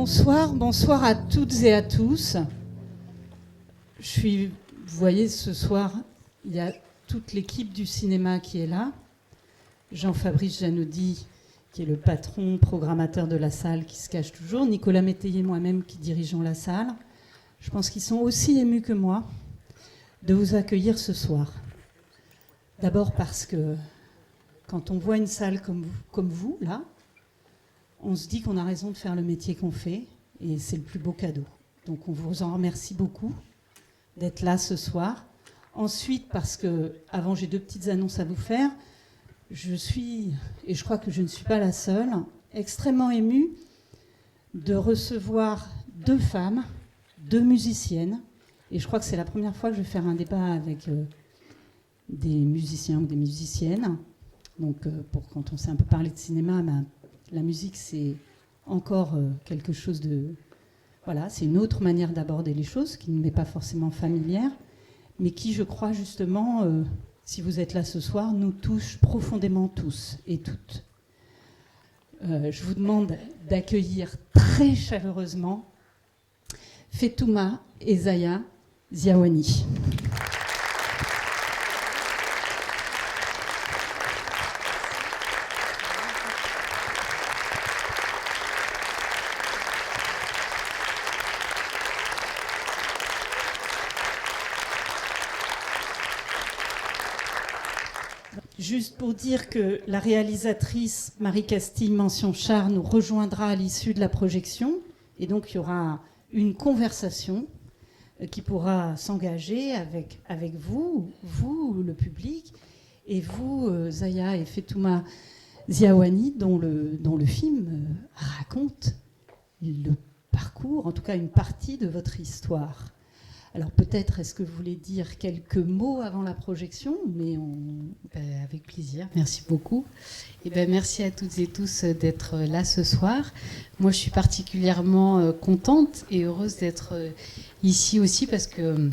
Bonsoir, bonsoir à toutes et à tous. Vous voyez, ce soir, il y a toute l'équipe du cinéma qui est là. Jean-Fabrice Janaudy, qui est le patron, programmateur de la salle, qui se cache toujours. Nicolas Métayer, moi-même, qui dirigeons la salle. Je pense qu'ils sont aussi émus que moi de vous accueillir ce soir. D'abord parce que quand on voit une salle comme vous, là, on se dit qu'on a raison de faire le métier qu'on fait, et c'est le plus beau cadeau. Donc on vous en remercie beaucoup d'être là ce soir. Ensuite, parce que, avant, j'ai 2 petites annonces à vous faire. Je suis, et je crois que je ne suis pas la seule, extrêmement émue de recevoir 2 femmes, 2 musiciennes, et je crois que c'est la première fois que je vais faire un débat avec des musiciens ou des musiciennes. Donc, pour quand on sait un peu parler de cinéma, la musique, c'est encore quelque chose de... Voilà, c'est une autre manière d'aborder les choses, qui ne m'est pas forcément familière, mais qui, je crois, justement, si vous êtes là ce soir, nous touche profondément tous et toutes. Je vous demande d'accueillir très chaleureusement Fetouma et Zaya Ziawani. Juste pour dire que la réalisatrice Marie Castille, mention Char, nous rejoindra à l'issue de la projection. Et donc, il y aura une conversation qui pourra s'engager avec vous, le public, et vous, Zaya et Fetouma Ziawani, dont le film raconte le parcours, en tout cas une partie de votre histoire. Alors peut-être, est-ce que vous voulez dire quelques mots avant la projection ? Mais avec plaisir, merci beaucoup. Et merci à toutes et tous d'être là ce soir. Moi, je suis particulièrement contente et heureuse d'être ici aussi parce que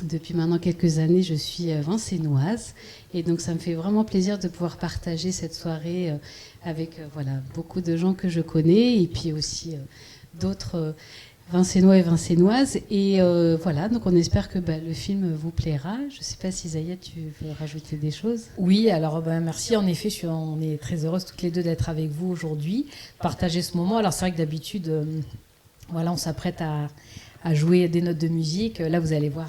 depuis maintenant quelques années, je suis vincénoise. Et donc, ça me fait vraiment plaisir de pouvoir partager cette soirée avec beaucoup de gens que je connais et puis aussi d'autres... Vincénois et Vincénoises. Et donc on espère que le film vous plaira. Je ne sais pas si Zaya, tu veux rajouter des choses ? Oui, alors merci. En effet, on est très heureuses toutes les deux d'être avec vous aujourd'hui, partager ce moment. Alors c'est vrai que d'habitude, on s'apprête à jouer des notes de musique. Là, vous allez voir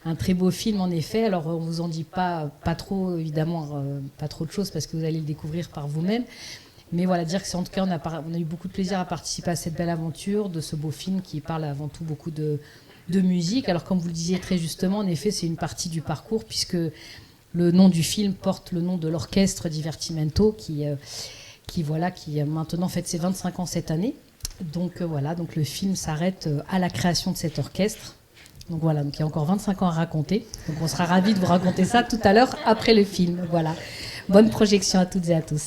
un très beau film, en effet. Alors on ne vous en dit pas trop, évidemment, pas trop de choses parce que vous allez le découvrir par vous-même. Mais dire que en tout cas, on a eu beaucoup de plaisir à participer à cette belle aventure, de ce beau film qui parle avant tout beaucoup de musique. Alors, comme vous le disiez très justement, en effet, c'est une partie du parcours, puisque le nom du film porte le nom de l'orchestre Divertimento, qui maintenant fête ses 25 ans cette année. Donc, donc le film s'arrête à la création de cet orchestre. Donc donc il y a encore 25 ans à raconter. Donc on sera ravis de vous raconter ça tout à l'heure, après le film. Voilà. Bonne projection à toutes et à tous.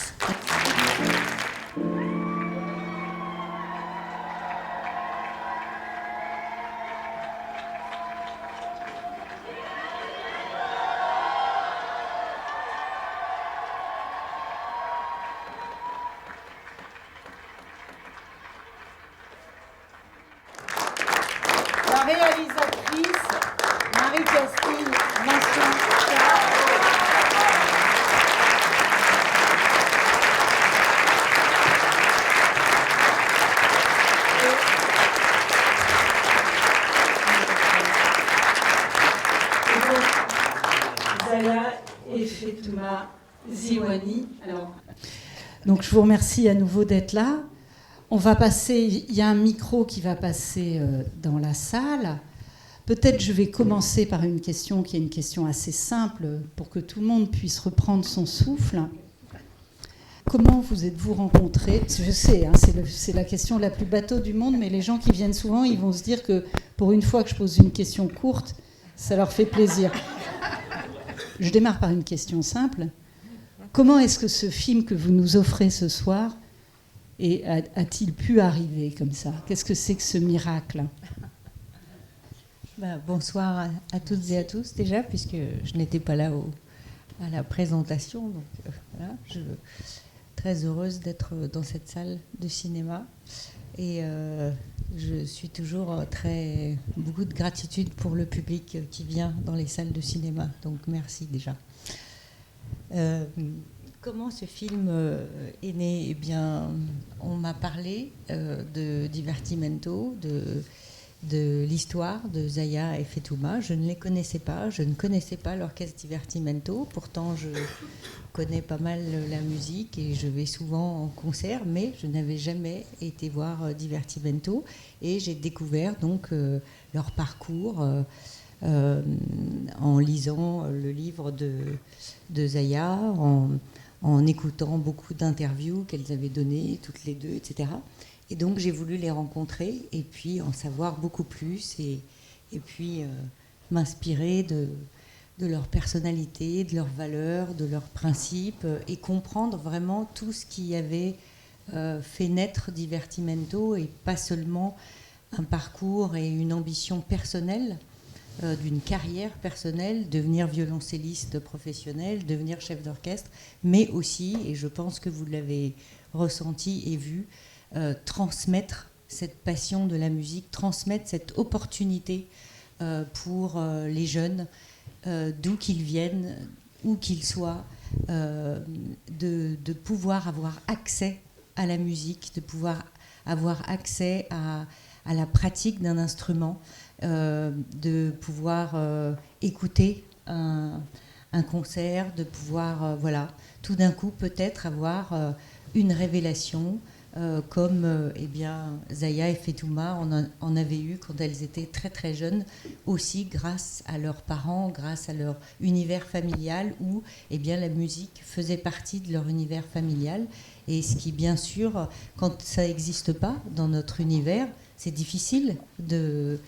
La réalisatrice Marie Castille, mention Zaya et Fetouma Ziawani. Donc je vous remercie à nouveau d'être là. On va passer, il y a un micro qui va passer dans la salle. Peut-être je vais commencer par une question qui est une question assez simple pour que tout le monde puisse reprendre son souffle. Comment vous êtes-vous rencontrés ? Je sais, c'est la question la plus bateau du monde, mais les gens qui viennent souvent, ils vont se dire que pour une fois que je pose une question courte, ça leur fait plaisir. Je démarre par une question simple. Comment est-ce que ce film que vous nous offrez ce soir a-t-il pu arriver comme ça ? Qu'est-ce que c'est que ce miracle ? Bonsoir à toutes et à tous déjà, puisque je n'étais pas là à la présentation. Donc je suis très heureuse d'être dans cette salle de cinéma. Et je suis toujours beaucoup de gratitude pour le public qui vient dans les salles de cinéma. Donc merci déjà. Comment ce film est né? Eh bien, on m'a parlé de Divertimento, de l'histoire de Zaya et Fetouma. Je ne les connaissais pas, je ne connaissais pas l'orchestre Divertimento. Pourtant, je connais pas mal la musique et je vais souvent en concert, mais je n'avais jamais été voir Divertimento. Et j'ai découvert donc leur parcours en lisant le livre de Zaya, en écoutant beaucoup d'interviews qu'elles avaient données, toutes les deux, etc. Et donc j'ai voulu les rencontrer et puis en savoir beaucoup plus et puis m'inspirer de leur personnalité, de leurs valeurs, de leurs principes et comprendre vraiment tout ce qui avait fait naître Divertimento et pas seulement un parcours et une ambition personnelle, d'une carrière personnelle, devenir violoncelliste professionnel, devenir chef d'orchestre, mais aussi, et je pense que vous l'avez ressenti et vu, transmettre cette passion de la musique, transmettre cette opportunité pour les jeunes, d'où qu'ils viennent, où qu'ils soient, de pouvoir avoir accès à la musique, de pouvoir avoir accès à la pratique d'un instrument, de pouvoir écouter un concert, de pouvoir, tout d'un coup peut-être avoir une révélation, comme eh bien, Zaya et Fetouma en avaient eu quand elles étaient très très jeunes, aussi grâce à leurs parents, grâce à leur univers familial, où eh bien, la musique faisait partie de leur univers familial. Et ce qui, bien sûr, quand ça n'existe pas dans notre univers, c'est difficile de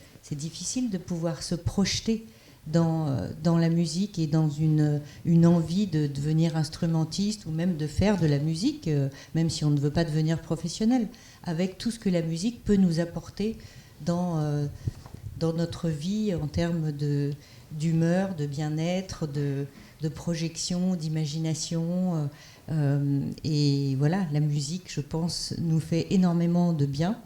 pouvoir se projeter dans la musique et dans une envie de devenir instrumentiste ou même de faire de la musique, même si on ne veut pas devenir professionnel, avec tout ce que la musique peut nous apporter dans notre vie en termes d'humeur, de bien-être, de projection, d'imagination. Et voilà, la musique, je pense, nous fait énormément de bien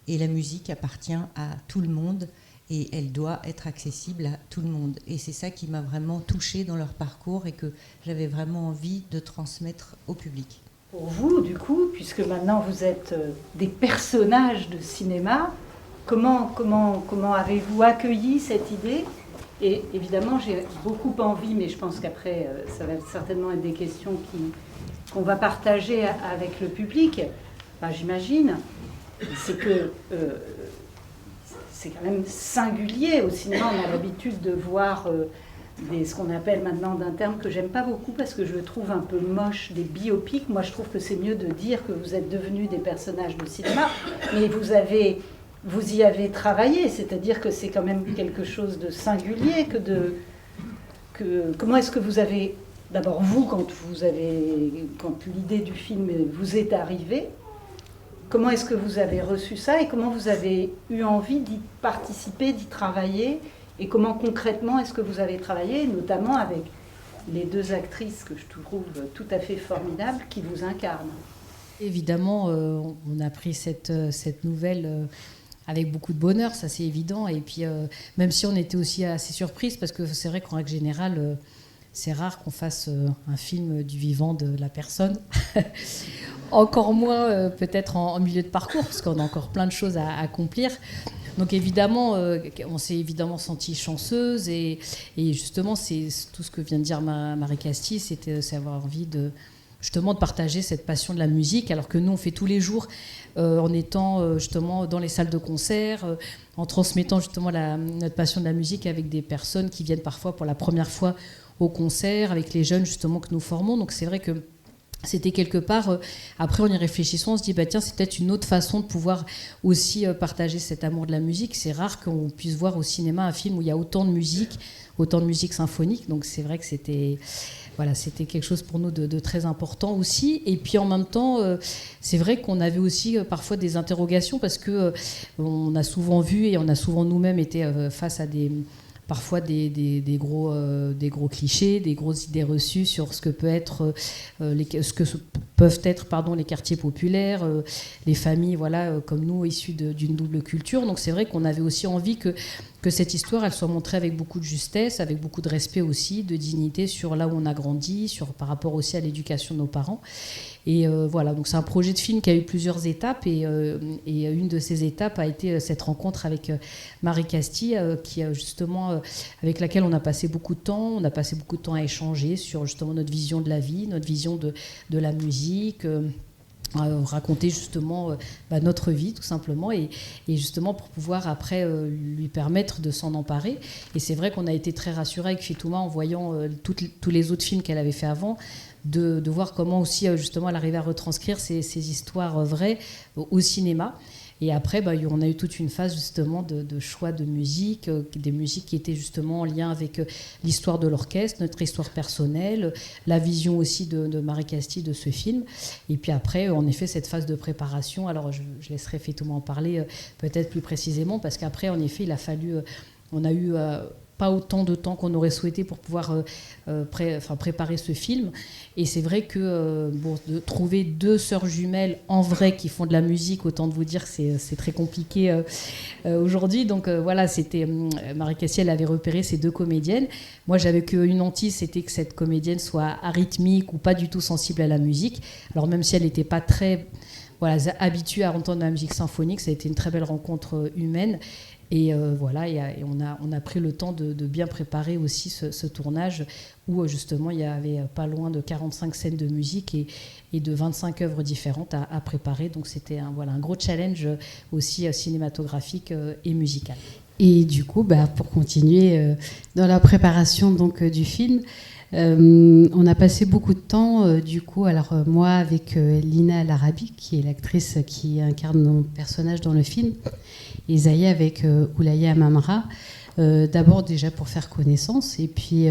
et la musique appartient à tout le monde. Et elle doit être accessible à tout le monde. Et c'est ça qui m'a vraiment touchée dans leur parcours et que j'avais vraiment envie de transmettre au public. Pour vous, du coup, puisque maintenant vous êtes des personnages de cinéma, comment avez-vous accueilli cette idée? Et évidemment, j'ai beaucoup envie, mais je pense qu'après, ça va certainement être des questions qu'on va partager avec le public. Enfin, j'imagine, c'est que... c'est quand même singulier au cinéma. On a l'habitude de voir ce qu'on appelle maintenant d'un terme que j'aime pas beaucoup parce que je le trouve un peu moche, des biopics. Moi, je trouve que c'est mieux de dire que vous êtes devenus des personnages de cinéma, mais vous y avez travaillé, c'est-à-dire que c'est quand même quelque chose de singulier comment est-ce que vous avez, d'abord vous, quand l'idée du film vous est arrivée, comment est-ce que vous avez reçu ça et comment vous avez eu envie d'y participer, d'y travailler et comment concrètement est-ce que vous avez travaillé, notamment avec les deux actrices que je trouve tout à fait formidables qui vous incarnent? Évidemment, on a pris cette nouvelle avec beaucoup de bonheur, ça c'est évident. Et puis, même si on était aussi assez surprise, parce que c'est vrai qu'en règle générale, c'est rare qu'on fasse un film du vivant de la personne. Encore moins peut-être en milieu de parcours, parce qu'on a encore plein de choses à accomplir. Donc évidemment, on s'est évidemment senti chanceuse et justement, c'est tout ce que vient de dire Marie Castille, c'est avoir envie de partager cette passion de la musique, alors que nous, on fait tous les jours en étant justement dans les salles de concert, en transmettant justement notre passion de la musique avec des personnes qui viennent parfois pour la première fois au concert, avec les jeunes justement que nous formons. Donc c'est vrai que c'était quelque part, après en y réfléchissant, on se dit tiens, c'est peut-être une autre façon de pouvoir aussi partager cet amour de la musique. C'est rare qu'on puisse voir au cinéma un film où il y a autant de musique symphonique. Donc c'est vrai que c'était quelque chose pour nous de très important aussi. Et puis en même temps, c'est vrai qu'on avait aussi parfois des interrogations parce que on a souvent vu et on a souvent nous-mêmes été face à parfois des gros clichés, des grosses idées reçues sur ce que peut être, ce que peuvent être les quartiers populaires, les familles comme nous issues d'une double culture. Donc c'est vrai qu'on avait aussi envie que cette histoire elle soit montrée avec beaucoup de justesse, avec beaucoup de respect aussi, de dignité sur là où on a grandi, par rapport aussi à l'éducation de nos parents. Et donc c'est un projet de film qui a eu plusieurs étapes et une de ces étapes a été cette rencontre avec Marie Castille qui justement avec laquelle on a passé beaucoup de temps. On a passé beaucoup de temps à échanger sur justement notre vision de la vie, notre vision de la musique. Raconter justement notre vie tout simplement et justement pour pouvoir après lui permettre de s'en emparer. Et c'est vrai qu'on a été très rassurés avec Fitouma en voyant tous les autres films qu'elle avait fait avant, de voir comment aussi justement elle arrivait à retranscrire ces histoires vraies au cinéma. Et après, on a eu toute une phase justement de choix de musique, des musiques qui étaient justement en lien avec l'histoire de l'orchestre, notre histoire personnelle, la vision aussi de Marie Castille de ce film. Et puis après, en effet, cette phase de préparation, alors je laisserai Fitouma en parler peut-être plus précisément, parce qu'après, en effet, il a fallu... on a eu... pas autant de temps qu'on aurait souhaité pour pouvoir préparer ce film. Et c'est vrai que de trouver deux sœurs jumelles en vrai qui font de la musique, autant de vous dire que c'est très compliqué aujourd'hui. Donc c'était Marie Castille, elle avait repéré ces deux comédiennes. Moi, j'avais qu'une hantise, c'était que cette comédienne soit arythmique ou pas du tout sensible à la musique. Alors même si elle n'était pas très habituée à entendre de la musique symphonique, ça a été une très belle rencontre humaine. Et on a pris le temps de bien préparer aussi ce tournage où justement il y avait pas loin de 45 scènes de musique et de 25 œuvres différentes à préparer. Donc c'était un gros challenge aussi cinématographique et musical. Et du coup, pour continuer dans la préparation du film, on a passé beaucoup de temps, moi avec Lina El Arabi, qui est l'actrice qui incarne mon personnage dans le film, et Zaya avec Oulaya Amamra, d'abord déjà pour faire connaissance, et puis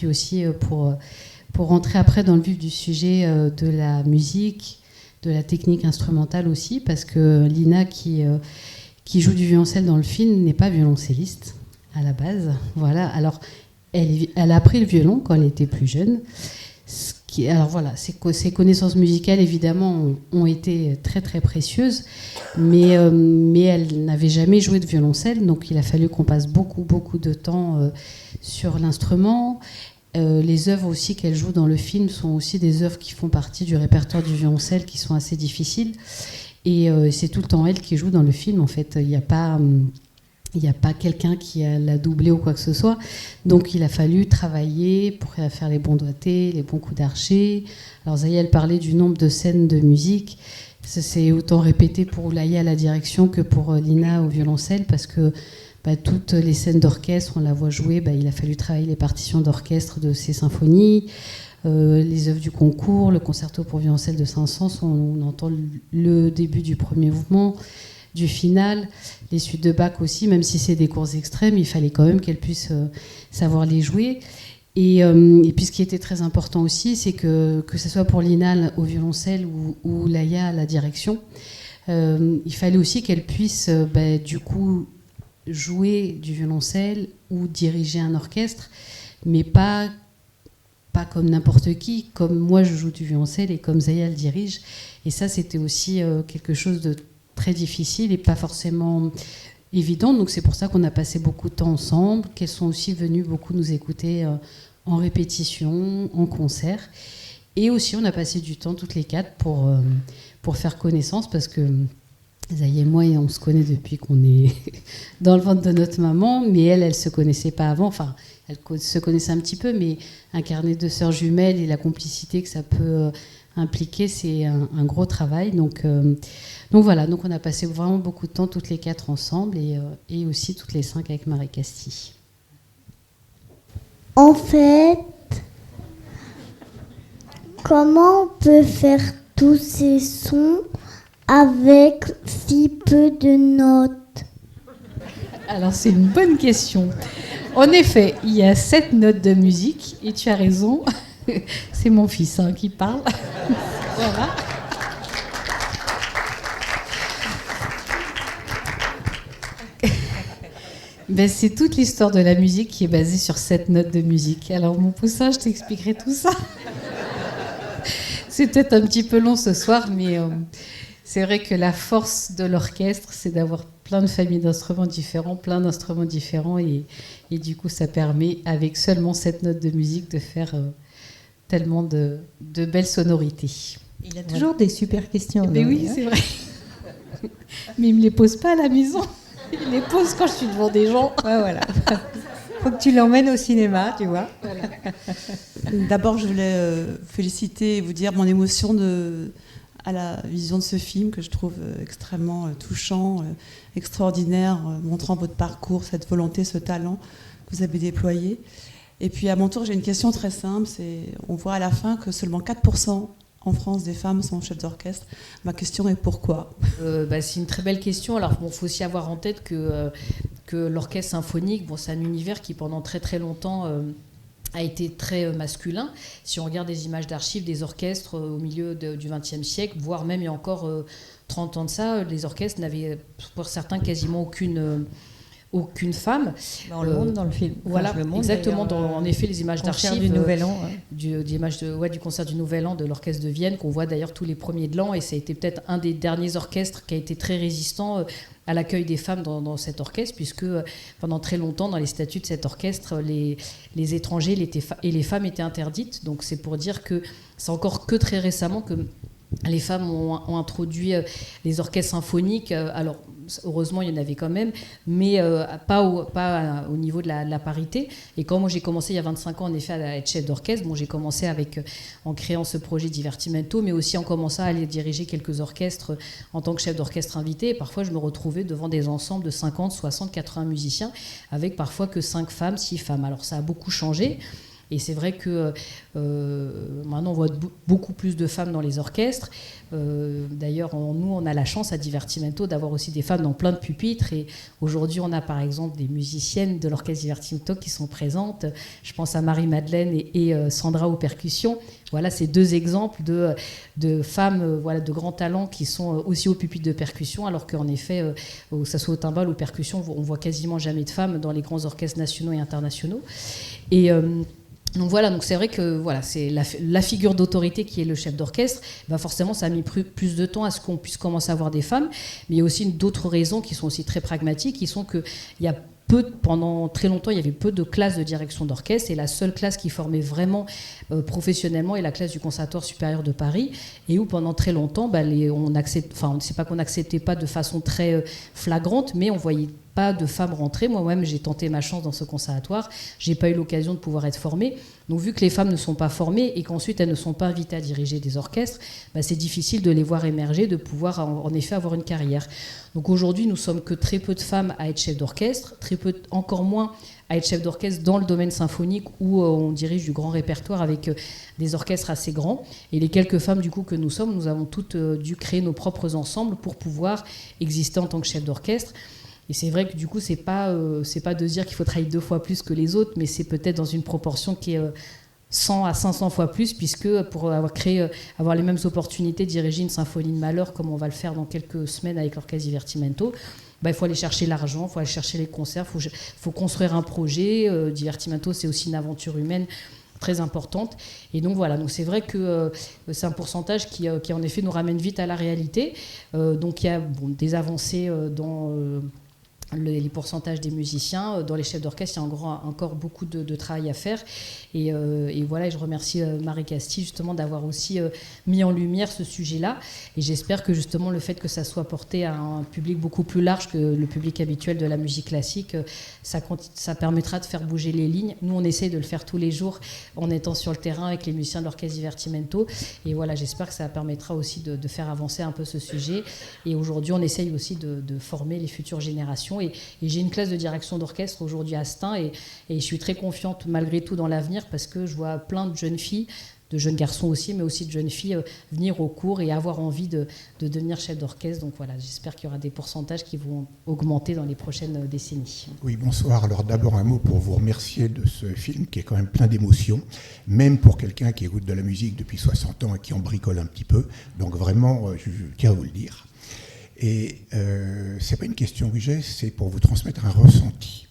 aussi pour rentrer après dans le vif du sujet de la musique, de la technique instrumentale aussi, parce que Lina qui joue du violoncelle dans le film n'est pas violoncelliste à la base. Voilà, alors elle a appris le violon quand elle était plus jeune. Ses connaissances musicales, évidemment, ont été très, très précieuses, mais elle n'avait jamais joué de violoncelle, donc il a fallu qu'on passe beaucoup, beaucoup de temps sur l'instrument. Les œuvres aussi qu'elle joue dans le film sont aussi des œuvres qui font partie du répertoire du violoncelle, qui sont assez difficiles. Et c'est tout le temps elle qui joue dans le film, en fait. Il n'y a pas quelqu'un qui l'a doublé ou quoi que ce soit. Donc il a fallu travailler pour faire les bons doigtés, les bons coups d'archet. Alors Zaya, elle parlait du nombre de scènes de musique. Ça, c'est autant répété pour Oulaya à la direction que pour Lina au violoncelle, parce que toutes les scènes d'orchestre, on la voit jouer, il a fallu travailler les partitions d'orchestre de ces symphonies. Les œuvres du concours, le concerto pour violoncelle de Saint-Saëns, on entend le début du premier mouvement, du final, les suites de Bach aussi, même si c'est des cours extrêmes, il fallait quand même qu'elle puisse savoir les jouer. Et puis ce qui était très important aussi, c'est que ce soit pour Lina au violoncelle ou Laïa à la direction, il fallait aussi qu'elle puisse du coup jouer du violoncelle ou diriger un orchestre, mais pas comme n'importe qui, comme moi je joue du violoncelle et comme Zaya le dirige. Et ça, c'était aussi quelque chose de très difficile et pas forcément évident. Donc c'est pour ça qu'on a passé beaucoup de temps ensemble, qu'elles sont aussi venues beaucoup nous écouter en répétition, en concert. Et aussi on a passé du temps toutes les quatre pour faire connaissance, parce que Zaya et moi, on se connaît depuis qu'on est dans le ventre de notre maman, mais elle se connaissait pas avant. Enfin, elle se connaissait un petit peu, mais incarner deux sœurs jumelles et la complicité que ça peut impliquer, c'est un gros travail. Donc voilà, donc on a passé vraiment beaucoup de temps toutes les quatre ensemble et aussi toutes les cinq avec Marie Castille. En fait, comment on peut faire tous ces sons avec si peu de notes? Alors c'est une bonne question. En effet, il y a 7 notes de musique et tu as raison, c'est mon fils qui parle. Voilà. C'est toute l'histoire de la musique qui est basée sur 7 notes de musique. Alors mon poussin, je t'expliquerai tout ça. C'est peut-être un petit peu long ce soir, mais c'est vrai que la force de l'orchestre, c'est d'avoir plein de familles d'instruments différents, et du coup, ça permet, avec seulement 7 notes de musique, de faire tellement de belles sonorités. Il a toujours des super questions. Mais oui, c'est vrai. Mais il ne me les pose pas à la maison. Il les pose quand je suis devant des gens. Ouais, voilà. Faut que tu l'emmènes au cinéma, tu vois. Voilà. D'abord, je voulais féliciter et vous dire mon émotion à la vision de ce film que je trouve extrêmement touchant, extraordinaire, montrant votre parcours, cette volonté, ce talent que vous avez déployé. Et puis à mon tour, j'ai une question très simple. On voit à la fin que seulement 4% en France des femmes sont chefs d'orchestre. Ma question est pourquoi ? C'est une très belle question. Alors, il faut aussi avoir en tête que l'orchestre symphonique, c'est un univers qui pendant très très longtemps a été très masculin. Si on regarde des images d'archives des orchestres au milieu du XXe siècle, voire même il y a encore 30 ans de ça, les orchestres n'avaient pour certains quasiment aucune femme. On le montre dans le film. Voilà, exactement. En effet, les images d'archives du Nouvel An, du concert du Nouvel An de l'orchestre de Vienne, qu'on voit d'ailleurs tous les premiers de l'an, et ça a été peut-être un des derniers orchestres qui a été très résistant à l'accueil des femmes dans cet orchestre, puisque pendant très longtemps, dans les statuts de cet orchestre, les étrangers et les femmes étaient interdites. Donc c'est pour dire que c'est encore que très récemment que les femmes ont introduit les orchestres symphoniques. Alors, heureusement, il y en avait quand même, mais pas au niveau de la parité. Et quand moi j'ai commencé il y a 25 ans, en effet, à être chef d'orchestre, j'ai commencé en créant ce projet Divertimento, mais aussi en commençant à aller diriger quelques orchestres en tant que chef d'orchestre invité. Et parfois, je me retrouvais devant des ensembles de 50, 60, 80 musiciens, avec parfois que 5 femmes, 6 femmes. Alors, ça a beaucoup changé. Et c'est vrai que maintenant, on voit beaucoup plus de femmes dans les orchestres. D'ailleurs, nous, on a la chance à Divertimento d'avoir aussi des femmes dans plein de pupitres. Et aujourd'hui, on a par exemple des musiciennes de l'orchestre Divertimento qui sont présentes. Je pense à Marie-Madeleine et Sandra aux percussions. Voilà, c'est 2 exemples de femmes de grands talents qui sont aussi au pupitre de percussion, alors qu'en effet, que ça soit au timbal ou aux percussions, on voit quasiment jamais de femmes dans les grands orchestres nationaux et internationaux. Et donc c'est vrai que c'est la figure d'autorité qui est le chef d'orchestre. Forcément, ça a mis plus de temps à ce qu'on puisse commencer à avoir des femmes, mais il y a aussi d'autres raisons qui sont aussi très pragmatiques, qui sont que pendant très longtemps, il y avait peu de classes de direction d'orchestre, et la seule classe qui formait vraiment professionnellement est la classe du Conservatoire supérieur de Paris, et où pendant très longtemps, c'est pas qu'on n'acceptait pas de façon très flagrante, mais on voyait pas de femmes rentrer. Moi-même, j'ai tenté ma chance dans ce conservatoire. J'ai pas eu l'occasion de pouvoir être formée. Donc, vu que les femmes ne sont pas formées et qu'ensuite elles ne sont pas invitées à diriger des orchestres, c'est difficile de les voir émerger, de pouvoir en effet avoir une carrière. Donc aujourd'hui, nous sommes que très peu de femmes à être chef d'orchestre, encore moins à être chef d'orchestre dans le domaine symphonique où on dirige du grand répertoire avec des orchestres assez grands. Et les quelques femmes du coup que nous sommes, nous avons toutes dû créer nos propres ensembles pour pouvoir exister en tant que chef d'orchestre. Et c'est vrai que du coup, c'est pas de dire qu'il faut travailler 2 fois plus que les autres, mais c'est peut-être dans une proportion qui est 100 à 500 fois plus, puisque pour avoir les mêmes opportunités de diriger une symphonie de Mahler, comme on va le faire dans quelques semaines avec l'orchestre Divertimento, il faut aller chercher l'argent, il faut aller chercher les concerts, il faut construire un projet. Divertimento, c'est aussi une aventure humaine très importante. Et donc voilà, donc c'est vrai que c'est un pourcentage qui en effet nous ramène vite à la réalité. Donc il y a des avancées dans les pourcentages des musiciens. Dans les chefs d'orchestre, il y a encore beaucoup de travail à faire. Et voilà, je remercie Marie Castille justement d'avoir aussi mis en lumière ce sujet-là. Et j'espère que justement le fait que ça soit porté à un public beaucoup plus large que le public habituel de la musique classique, ça permettra de faire bouger les lignes. Nous, on essaie de le faire tous les jours en étant sur le terrain avec les musiciens de l'orchestre Divertimento. Et voilà, j'espère que ça permettra aussi de faire avancer un peu ce sujet. Et aujourd'hui, on essaye aussi de former les futures générations. Et j'ai une classe de direction d'orchestre aujourd'hui à Stein, et je suis très confiante malgré tout dans l'avenir, parce que je vois plein de jeunes filles, de jeunes garçons aussi, mais aussi de jeunes filles venir au cours et avoir envie de devenir chef d'orchestre. Donc voilà, j'espère qu'il y aura des pourcentages qui vont augmenter dans les prochaines décennies. Oui, bonsoir. Alors d'abord un mot pour vous remercier de ce film qui est quand même plein d'émotions, même pour quelqu'un qui écoute de la musique depuis 60 ans et qui en bricole un petit peu. Donc vraiment, je tiens à vous le dire. Et c'est pas une question que j'ai, c'est pour vous transmettre un ressenti.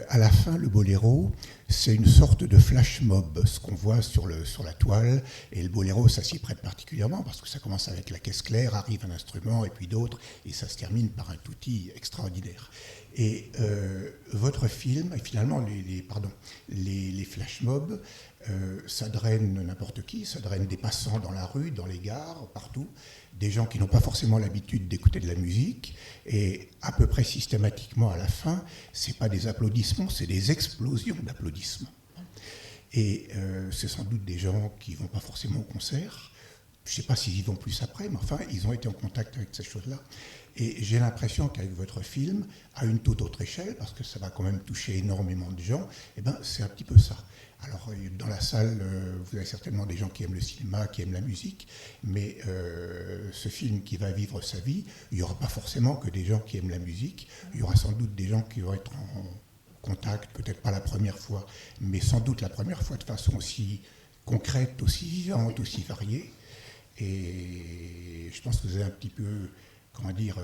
À la fin, le boléro, c'est une sorte de flash mob, ce qu'on voit sur la toile. Et le boléro, ça s'y prête particulièrement parce que ça commence avec la caisse claire, arrive un instrument et puis d'autres, et ça se termine par un tutti extraordinaire. Et votre film, et finalement les flash mobs, ça draine n'importe qui, ça draine des passants dans la rue, dans les gares, partout, des gens qui n'ont pas forcément l'habitude d'écouter de la musique, et à peu près systématiquement à la fin, c'est pas des applaudissements, c'est des explosions d'applaudissements. Et c'est sans doute des gens qui vont pas forcément au concert, je ne sais pas s'ils y vont plus après, mais enfin, ils ont été en contact avec ces choses-là. Et j'ai l'impression qu'avec votre film, à une toute autre échelle, parce que ça va quand même toucher énormément de gens, eh ben, c'est un petit peu ça. Alors, dans la salle, vous avez certainement des gens qui aiment le cinéma, qui aiment la musique, mais ce film qui va vivre sa vie, il n'y aura pas forcément que des gens qui aiment la musique, il y aura sans doute des gens qui vont être en contact, peut-être pas la première fois, mais sans doute la première fois de façon aussi concrète, aussi vivante, aussi variée. Et je pense que vous avez un petit peu, comment dire,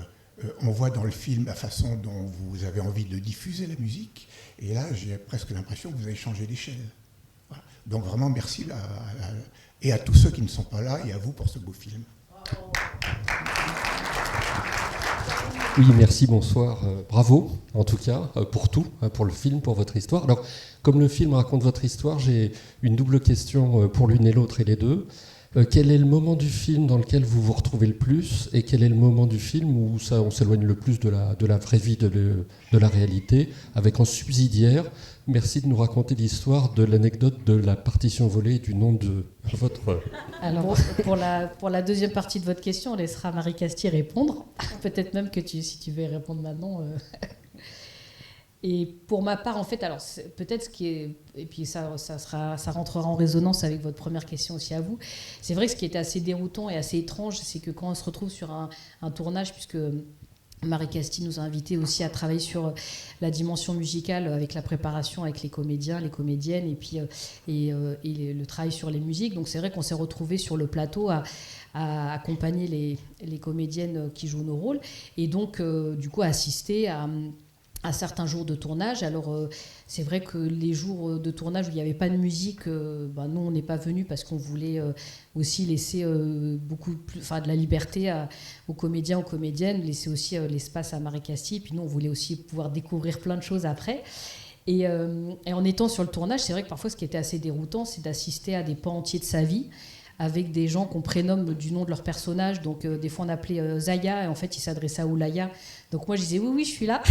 on voit dans le film la façon dont vous avez envie de diffuser la musique, et là j'ai presque l'impression que vous avez changé d'échelle. Voilà. Donc vraiment merci et à tous ceux qui ne sont pas là et à vous pour ce beau film. Oui, merci, bonsoir. Bravo, en tout cas, pour tout, pour le film, pour votre histoire. Alors, comme le film raconte votre histoire, j'ai une double question pour l'une et l'autre et les deux. Quel est le moment du film dans lequel vous vous retrouvez le plus, et quel est le moment du film où on s'éloigne le plus de la vraie vie, de la réalité, avec en subsidiaire, merci de nous raconter l'histoire de l'anecdote de la partition volée et du nom de votre... Alors, pour la deuxième partie de votre question, on laissera Marie Castille répondre. Peut-être même que si tu veux y répondre maintenant... Et pour ma part, en fait, alors peut-être ce qui est, et puis ça rentrera en résonance avec votre première question aussi à vous. C'est vrai que ce qui était assez déroutant et assez étrange, c'est que quand on se retrouve sur un tournage, puisque Marie Castille nous a invités aussi à travailler sur la dimension musicale avec la préparation avec les comédiens, les comédiennes, et puis le travail sur les musiques. Donc c'est vrai qu'on s'est retrouvés sur le plateau à accompagner les comédiennes qui jouent nos rôles, et donc du coup à assister à certains jours de tournage. Alors c'est vrai que les jours de tournage où il n'y avait pas de musique, nous on n'est pas venus parce qu'on voulait aussi laisser de la liberté aux comédiens, aux comédiennes, laisser aussi l'espace à Marie Castille, puis nous on voulait aussi pouvoir découvrir plein de choses après. Et en étant sur le tournage, c'est vrai que parfois ce qui était assez déroutant, c'est d'assister à des pans entiers de sa vie, avec des gens qu'on prénomme du nom de leur personnage. Donc des fois on appelait Zaya, et en fait il s'adressait à Oulaya. Donc moi je disais oui je suis là.